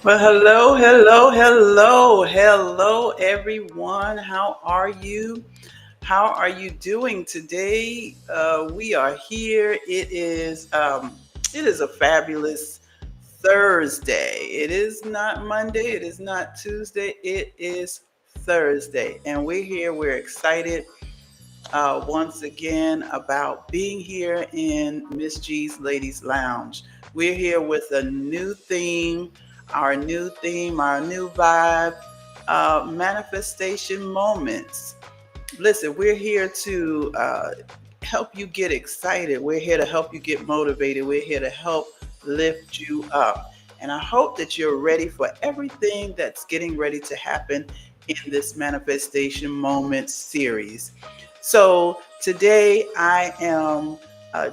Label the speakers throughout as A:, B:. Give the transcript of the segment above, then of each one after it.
A: Well, hello, everyone. How are you? How are you doing today? We are here. It is a fabulous Thursday. It is not Monday. It is not Tuesday. It is Thursday, and we're here. We're excited once again about being here in Miss G's Ladies Lounge. We're here with a new theme, our new vibe, manifestation moments. Listen, we're here to help you get excited. We're here to help you get motivated. We're here to help lift you up. And I hope that you're ready for everything that's getting ready to happen in this manifestation moments series. So today I am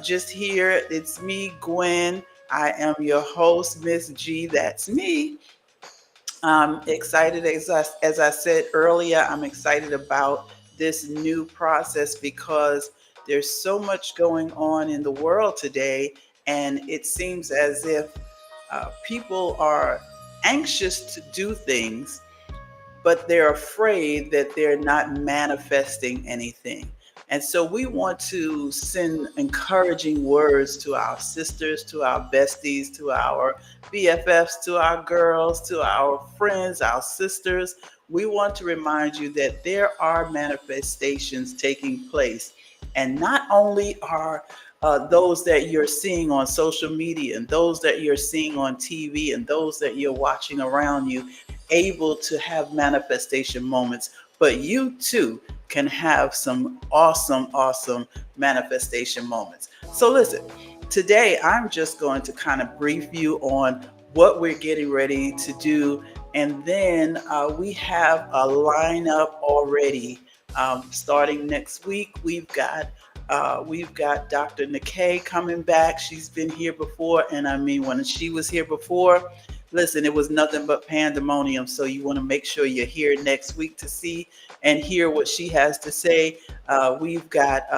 A: just here. It's me, Gwen. I am your host, Miss G. That's me. I'm excited, as I said earlier, I'm excited about this new process because there's so much going on in the world today, and it seems as if people are anxious to do things, but they're afraid that they're not manifesting anything. And so we want to send encouraging words to our sisters, to our besties, to our BFFs, to our girls, to our friends, our sisters. We want to remind you that there are manifestations taking place. And not only are those that you're seeing on social media and those that you're seeing on TV and those that you're watching around you able to have manifestation moments, but you too can have some awesome manifestation moments. So listen, today I'm just going to kind of brief you on what we're getting ready to do. And then we have a lineup already. Starting next week, we've got Dr. Nikkei coming back. She's been here before, and I mean, when she was here before, listen, it was nothing but pandemonium. So you want to make sure you're here next week to see and hear what she has to say. We've got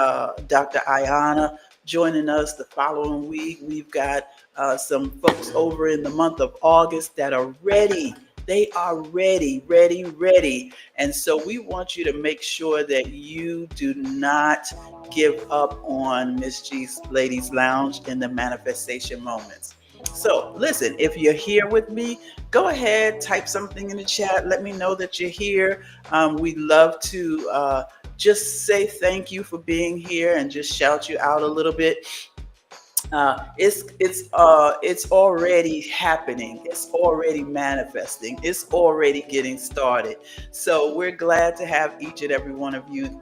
A: Dr. Ayana joining us the following week. We've got some folks over in the month of August that are ready. They are ready. And so we want you to make sure that you do not give up on Miss G's Ladies Lounge in the manifestation moments. So listen, if you're here with me, go ahead, type something in the chat. Let me know that you're here. We'd love to just say thank you for being here and just shout you out a little bit. It's already happening. It's already manifesting. It's already getting started. So we're glad to have each and every one of you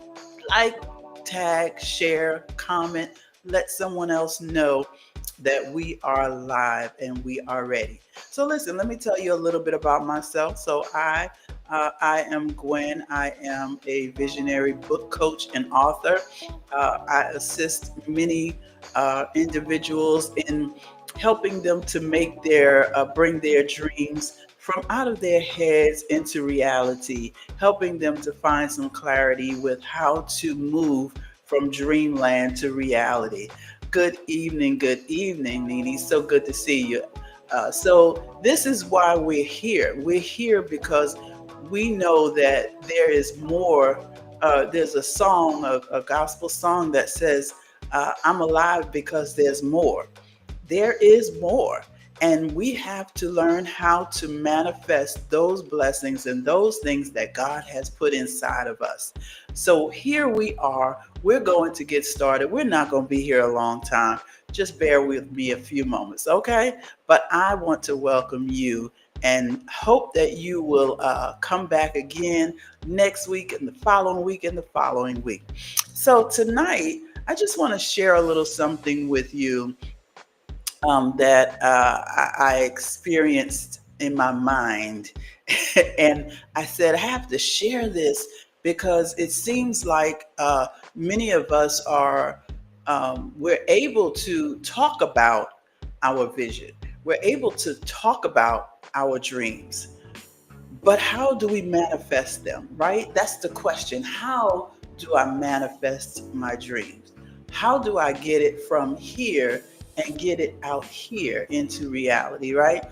A: like, tag, share, comment, let someone else know that we are live and we are ready. So listen, let me tell you a little bit about myself. So I am Gwen. I am a visionary book coach and author. I assist many individuals in helping them to make bring their dreams from out of their heads into reality, helping them to find some clarity with how to move from dreamland to reality. Good evening, Nene. So good to see you. So this is why we're here. We're here because we know that there is more. There's a song, a gospel song that says, "I'm alive because there's more." There is more. And we have to learn how to manifest those blessings and those things that God has put inside of us. So here we are. We're going to get started. We're not going to be here a long time. Just bear with me a few moments, okay? But I want to welcome you and hope that you will come back again next week and the following week and the following week. So tonight, I just want to share a little something with you that I experienced in my mind. And I said, I have to share this because it seems like many of us we're able to talk about our vision, we're able to talk about our dreams. But how do we manifest them, right? That's the question. How do I manifest my dreams? How do I get it from here and get it out here into reality, right?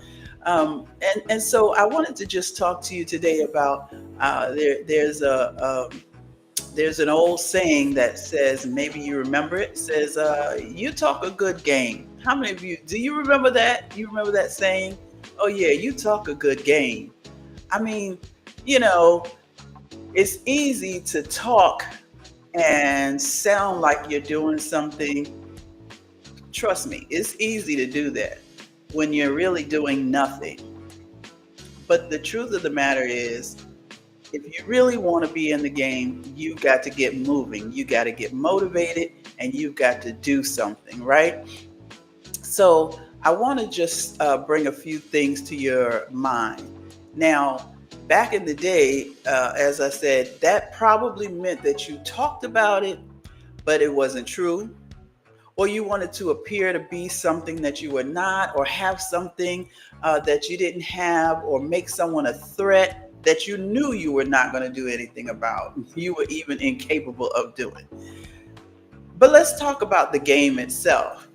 A: And so I wanted to just talk to you today about there's an old saying that says, maybe you remember it, says, you talk a good game. How many of you, do you remember that? You remember that saying? Oh yeah, you talk a good game. I mean, you know, it's easy to talk and sound like you're doing something. Trust me, it's easy to do that when you're really doing nothing. But the truth of the matter is, if you really want to be in the game, you've got to get moving. You got to get motivated and you've got to do something, right? So I want to just bring a few things to your mind. Now, back in the day, as I said, that probably meant that you talked about it, but it wasn't true. Or you wanted to appear to be something that you were not, or have something that you didn't have, or make someone a threat that you knew you were not going to do anything about. You were even incapable of doing. But let's talk about the game itself.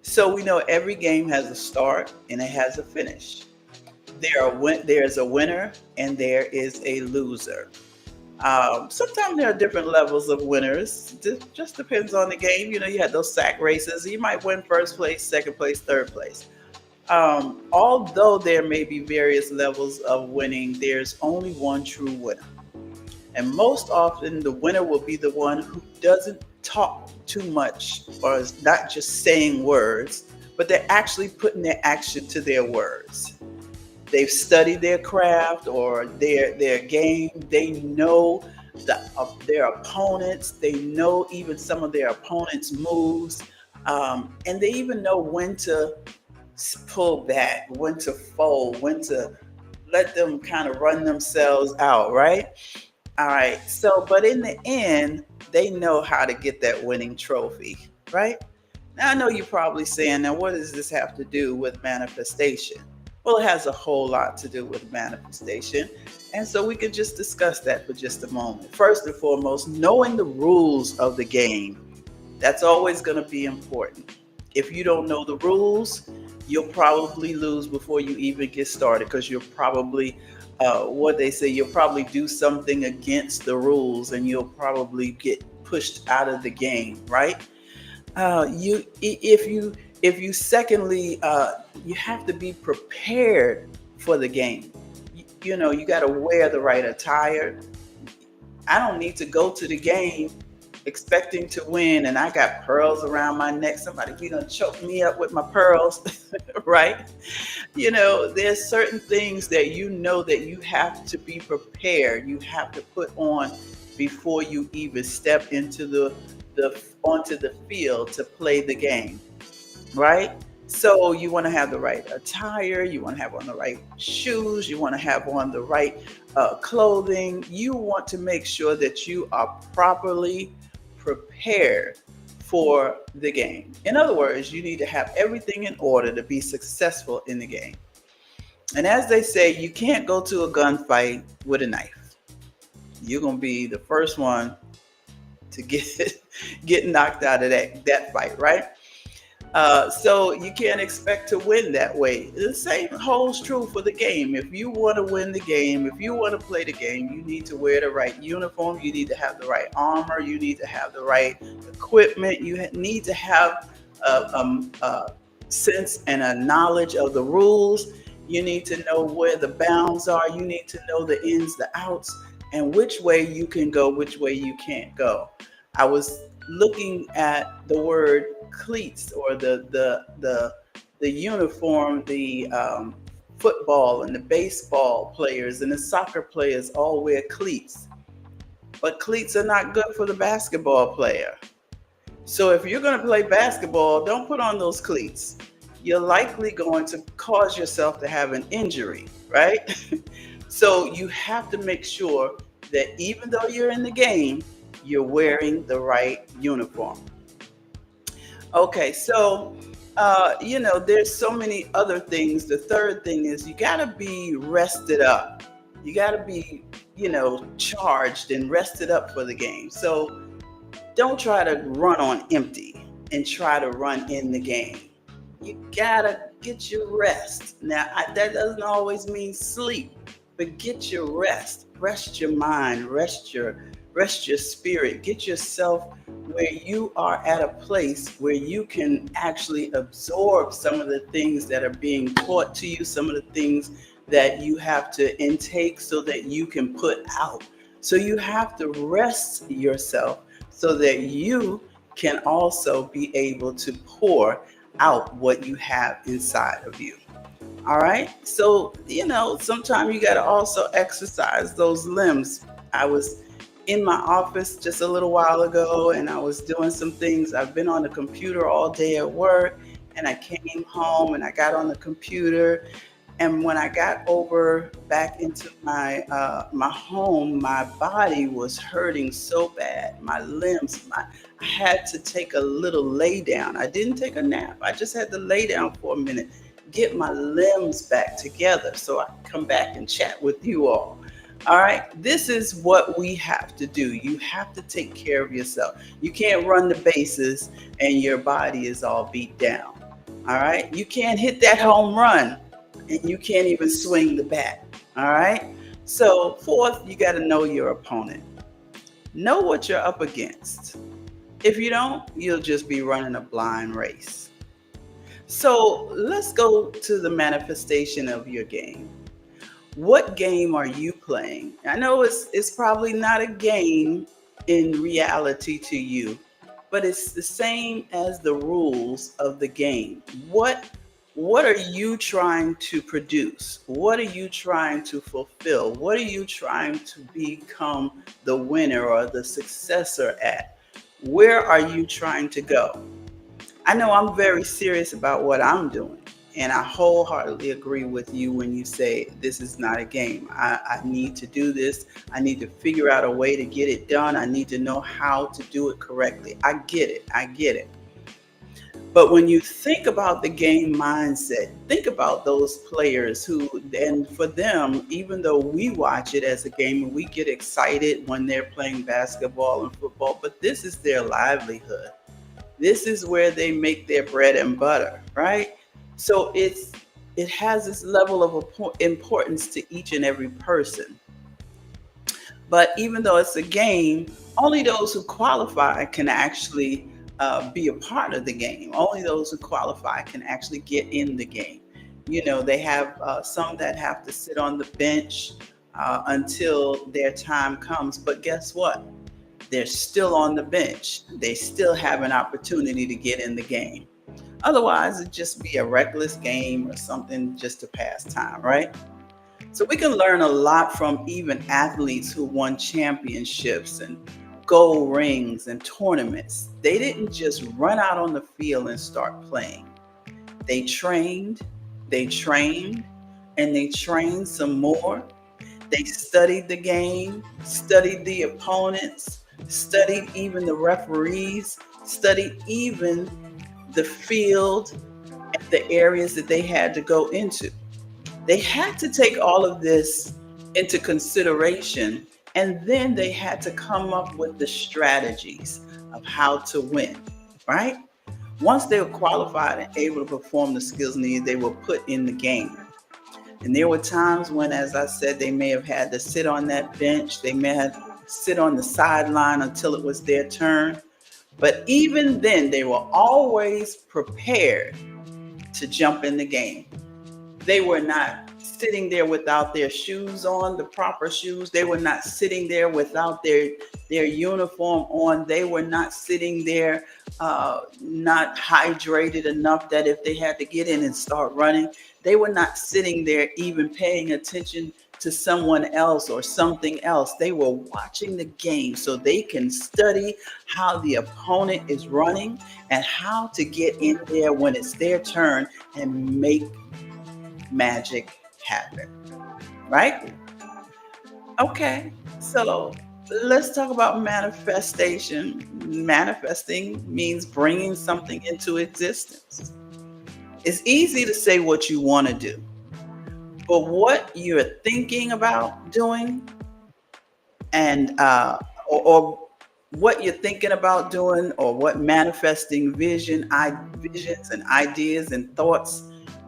A: So we know every game has a start and it has a finish. There's a winner and there is a loser. Sometimes there are different levels of winners. It just depends on the game. You know, you had those sack races. You might win first place, second place, third place. Although there may be various levels of winning, there's only one true winner. And most often, the winner will be the one who doesn't talk too much or is not just saying words, but they're actually putting their action to their words. They've studied their craft or their game. They know their opponents. They know even some of their opponents' moves, and they even know when to pull back, when to fold, when to let them kind of run themselves out. Right? All right. So, but in the end, they know how to get that winning trophy. Right? Now, I know you're probably saying, now, what does this have to do with manifestation? Well, it has a whole lot to do with manifestation. And so we could just discuss that for just a moment. First and foremost, knowing the rules of the game. That's always going to be important. If you don't know the rules, you'll probably lose before you even get started because you'll probably, what they say, you'll probably do something against the rules and you'll probably get pushed out of the game, right? If you secondly, you have to be prepared for the game. You got to wear the right attire. I don't need to go to the game expecting to win and I got pearls around my neck. Somebody be gonna choke me up with my pearls, right? There's certain things that that you have to be prepared. You have to put on before you even step into onto the field to play the game, right? So you want to have the right attire, you want to have on the right shoes, you want to have on the right clothing. You want to make sure that you are properly prepared for the game. In other words, you need to have everything in order to be successful in the game. And as they say, you can't go to a gunfight with a knife. You're going to be the first one to get knocked out of that fight, right? So you can't expect to win that way. The same holds true for the game. If you want to win the game, if you want to play the game, you need to wear the right uniform. You need to have the right armor. You need to have the right equipment. You need to have a sense and a knowledge of the rules. You need to know where the bounds are. You need to know the ins, the outs, and which way you can go, which way you can't go. I was looking at the word cleats, or the uniform. The football and the baseball players and the soccer players all wear cleats, but cleats are not good for the basketball player. So if you're going to play basketball, don't put on those cleats. You're likely going to cause yourself to have an injury, right? So you have to make sure that even though you're in the game, you're wearing the right uniform. Okay, so there's so many other things. The third thing is you got to be rested up. You got to be, charged and rested up for the game. So don't try to run on empty and try to run in the game. You gotta get your rest. Now, that doesn't always mean sleep, but get your rest. Rest your mind. Rest your spirit. Get yourself where you are at a place where you can actually absorb some of the things that are being taught to you, some of the things that you have to intake so that you can put out. So you have to rest yourself so that you can also be able to pour out what you have inside of you. All right. So, sometimes you got to also exercise those limbs. I was in my office just a little while ago and I was doing some things. I've been on the computer all day at work, and I came home and I got on the computer. And when I got over back into my home, my body was hurting so bad. My limbs, I had to take a little lay down. I didn't take a nap. I just had to lay down for a minute, get my limbs back together so I can come back and chat with you all. All right, this is what we have to do. You have to take care of yourself. You can't run the bases and your body is all beat down. All right, you can't hit that home run and you can't even swing the bat. All right. So fourth, you got to know your opponent. Know what you're up against. If you don't, you'll just be running a blind race. So let's go to the manifestation of your game. What game are you playing? I know it's probably not a game in reality to you, but it's the same as the rules of the game. What are you trying to produce? What are you trying to fulfill? What are you trying to become the winner or the successor at? Where are you trying to go? I know I'm very serious about what I'm doing, and I wholeheartedly agree with you when you say this is not a game. I need to do this. I need to figure out a way to get it done. I need to know how to do it correctly. I get it. But when you think about the game mindset, think about those players who, and for them, even though we watch it as a game and we get excited when they're playing basketball and football, but this is their livelihood. This is where they make their bread and butter, right? So it has this level of importance to each and every person. But even though it's a game, only those who qualify can actually be a part of the game. Only those who qualify can actually get in the game. They have some that have to sit on the bench until their time comes. But guess what? They're still on the bench. They still have an opportunity to get in the game. Otherwise, it'd just be a reckless game or something just to pass time, right? So we can learn a lot from even athletes who won championships and gold rings and tournaments. They didn't just run out on the field and start playing. They trained, and they trained some more. They studied the game, studied the opponents, studied even the referees, studied even the field and the areas that they had to go into. They had to take all of this into consideration, and then they had to come up with the strategies of how to win, right? Once they were qualified and able to perform the skills needed, they were put in the game. And there were times when, as I said, they may have had to sit on that bench. They may have sit on the sideline until it was their turn. But even then, they were always prepared to jump in the game. They were not sitting there without their shoes on, the proper shoes. They were not sitting there without their uniform on. They were not sitting there not hydrated enough that if they had to get in and start running, they were not sitting there even paying attention to someone else or something else. They were watching the game so they can study how the opponent is running and how to get in there when it's their turn and make magic happen. Right? Okay. So let's talk about manifestation. Manifesting means bringing something into existence. It's easy to say what you want to do, but what you're thinking about doing and or what you're thinking about doing or what manifesting visions and ideas and thoughts,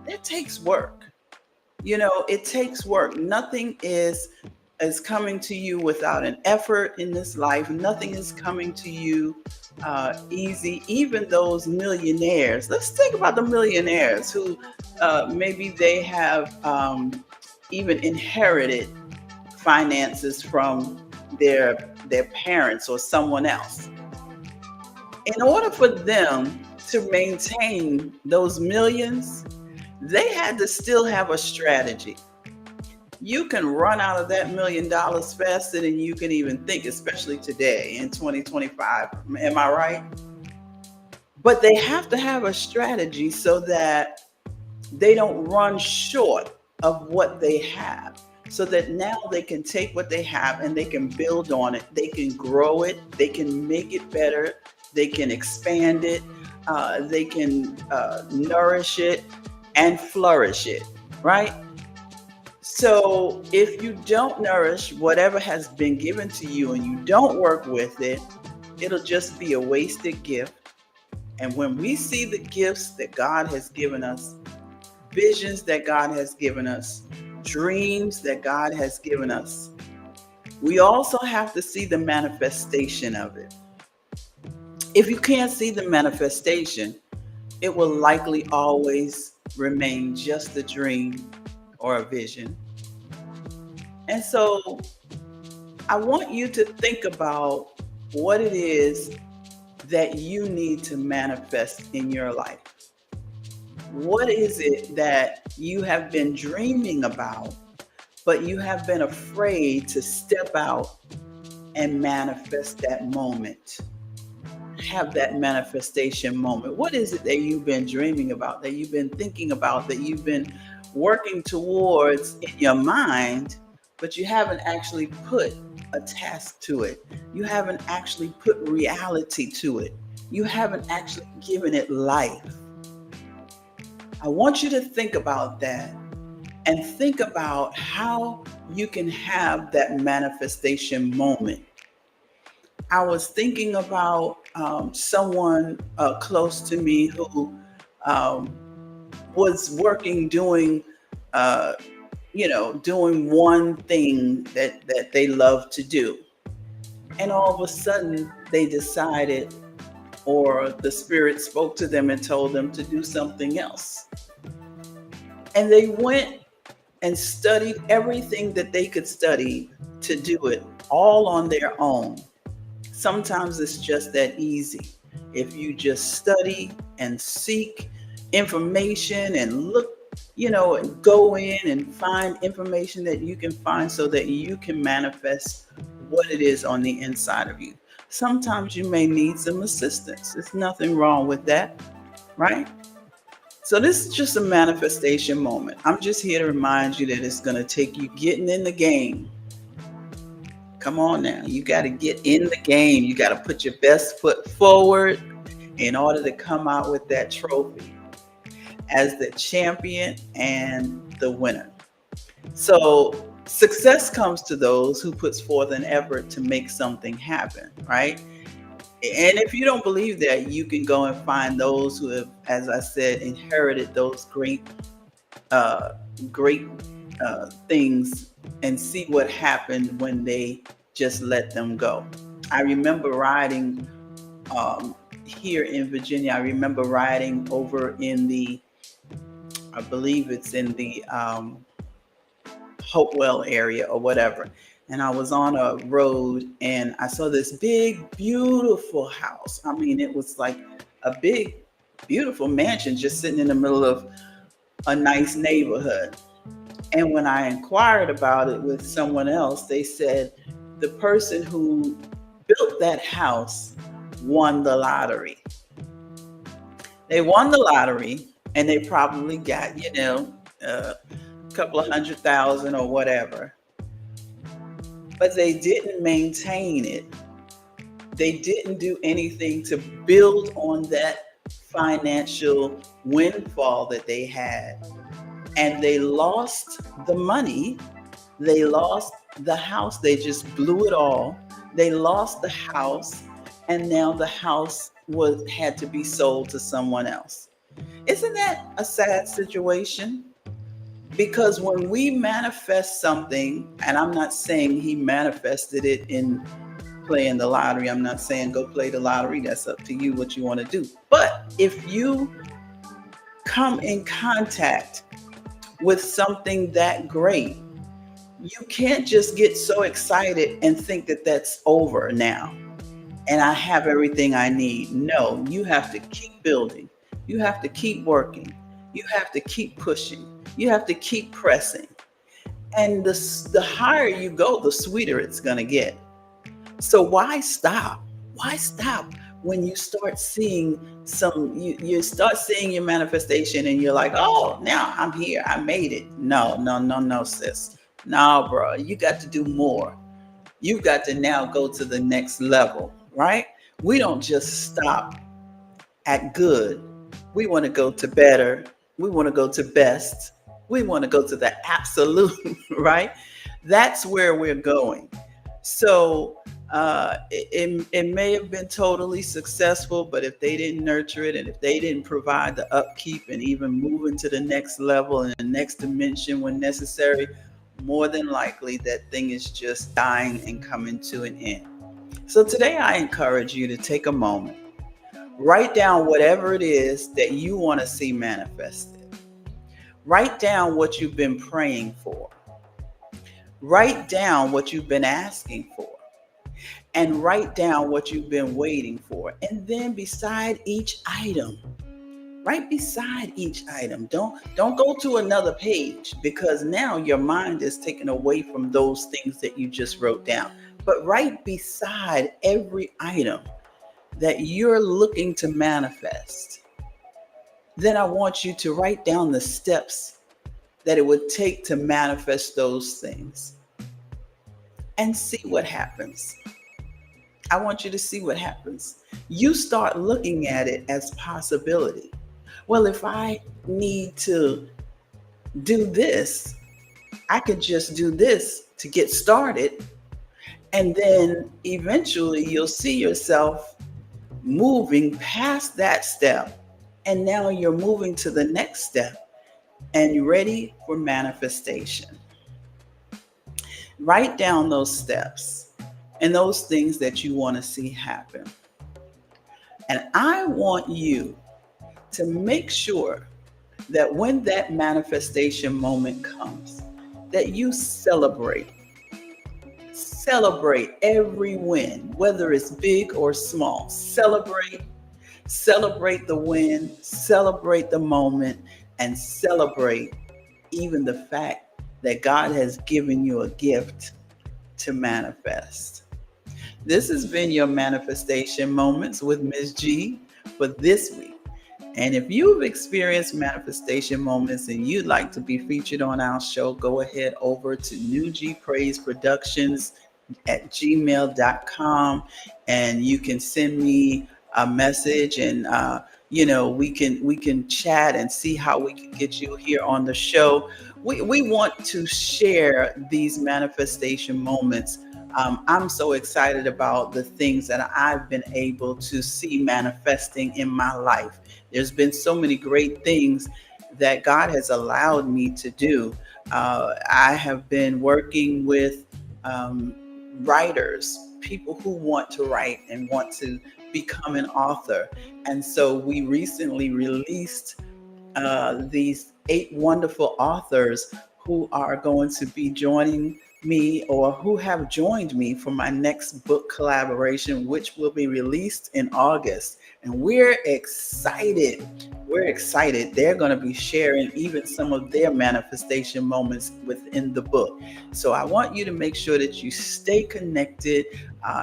A: that takes work. It takes work. Nothing is coming to you without an effort in this life. Nothing is coming to you easy. Even those millionaires. Let's think about the millionaires who maybe they have even inherited finances from their parents or someone else. In order for them to maintain those millions, they had to still have a strategy. You can run out of that $1,000,000 faster than you can even think, especially today in 2025. Am I right? But they have to have a strategy so that they don't run short of what they have. So that now they can take what they have and they can build on it. They can grow it. They can make it better. They can expand it. They can nourish it and flourish it, right? So if you don't nourish whatever has been given to you and you don't work with it, it'll just be a wasted gift. And when we see the gifts that God has given us, visions that God has given us, dreams that God has given us, we also have to see the manifestation of it. If you can't see the manifestation, it will likely always remain just a dream or a vision. And so I want you to think about what it is that you need to manifest in your life. What is it that you have been dreaming about, but you have been afraid to step out and manifest that moment? Have that manifestation moment. What is it that you've been dreaming about, that you've been thinking about, that you've been working towards in your mind, but you haven't actually put a task to it? You haven't actually put reality to it. You haven't actually given it life. I want you to think about that and think about how you can have that manifestation moment. I was thinking about someone close to me who was working doing one thing that they love to do. And all of a sudden they decided, or the Spirit spoke to them and told them to do something else. And they went and studied everything that they could study to do it all on their own. Sometimes it's just that easy. If you just study and seek information and look, and go in and find information that you can find so that you can manifest what it is on the inside of you. Sometimes you may need some assistance. There's nothing wrong with that, right? So this is just a manifestation moment. I'm just here to remind you that it's going to take you getting in the game. Come on now. You got to get in the game. You got to put your best foot forward in order to come out with that trophy as the champion and the winner. So success comes to those who puts forth an effort to make something happen, right? And if you don't believe that, you can go and find those who have, as I said, inherited those uh, great things and see what happened when they just let them go. I remember riding um, here in Virginia. I remember riding over in I believe it's in the Hopewell area or whatever. And I was on a road and I saw this big, beautiful house. I mean, it was like a big, beautiful mansion just sitting in the middle of a nice neighborhood. And when I inquired about it with someone else, they said the person who built that house won the lottery. They won the lottery and they probably got, a couple of 100,000 or whatever. But they didn't maintain it. They didn't do anything to build on that financial windfall that they had. And they lost the money. They lost the house. They just blew it all. They lost the house. And now the house had to be sold to someone else. Isn't that a sad situation? Because when we manifest something, and I'm not saying he manifested it in playing the lottery. I'm not saying go play the lottery. That's up to you what you want to do. But if you come in contact with something that great, you can't just get so excited and think that that's over now and I have everything I need. No, you have to keep building. You have to keep working. You have to keep pushing. You have to keep pressing. And the higher you go, the sweeter it's going to get. So why stop? Why stop when you start seeing you start seeing your manifestation and you're like, oh, now I'm here. I made it. No, no, no, no, sis. No, bro. You got to do more. You've got to now go to the next level, right? We don't just stop at good. We want to go to better. We want to go to best. We want to go to the absolute, right? That's where we're going. So it may have been totally successful, but if they didn't nurture it and if they didn't provide the upkeep and even move into the next level and the next dimension when necessary, more than likely that thing is just dying and coming to an end. So today I encourage you to take a moment, write down whatever it is that you want to see manifested. Write down what you've been praying for. Write down what you've been asking for. And write down what you've been waiting for. And then beside each item, right beside each item, don't go to another page because now your mind is taken away from those things that you just wrote down. But right beside every item that you're looking to manifest, then I want you to write down the steps that it would take to manifest those things and see what happens. I want you to see what happens. You start looking at it as possibility. Well, if I need to do this, I could just do this to get started. And then eventually you'll see yourself moving past that step. And now you're moving to the next step and you're ready for manifestation. Write down those steps and those things that you want to see happen. And I want you to make sure that when that manifestation moment comes, that you celebrate. Celebrate every win, whether it's big or small. Celebrate the win, celebrate the moment, and celebrate even the fact that God has given you a gift to manifest. This has been your Manifestation Moments with MsG for this week. And if you've experienced manifestation moments and you'd like to be featured on our show, go ahead over to New G Praise Productions at gmail.com and you can send me a message and we can chat and see how we can get you here on the show. We want to share these manifestation moments I'm so excited about the things that I've been able to see manifesting in my life. There's been so many great things that God has allowed me to do. I have been working with um, writers, people who want to write and want to become an author. And so we recently released these 8 wonderful authors who are going to be joining me or who have joined me for my next book collaboration, which will be released in August. And we're excited. We're excited. They're going to be sharing even some of their manifestation moments within the book. So I want you to make sure that you stay connected.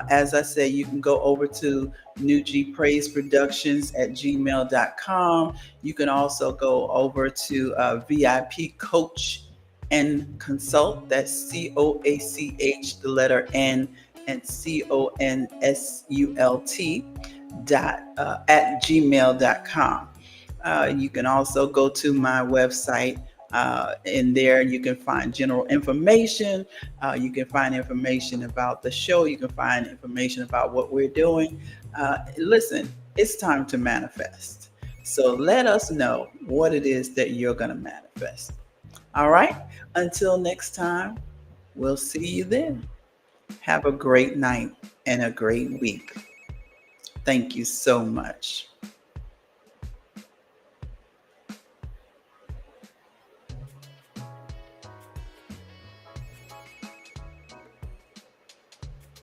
A: As I said, you can go over to New G Praise Productions at gmail.com. You can also go over to VIP Coach and Consult. That's COACH, the letter N, and CONSULT at gmail.com. You can also go to my website. In there, you can find general information. You can find information about the show. You can find information about what we're doing. Listen, it's time to manifest. So let us know what it is that you're going to manifest. All right. Until next time, we'll see you then. Have a great night and a great week. Thank you so much.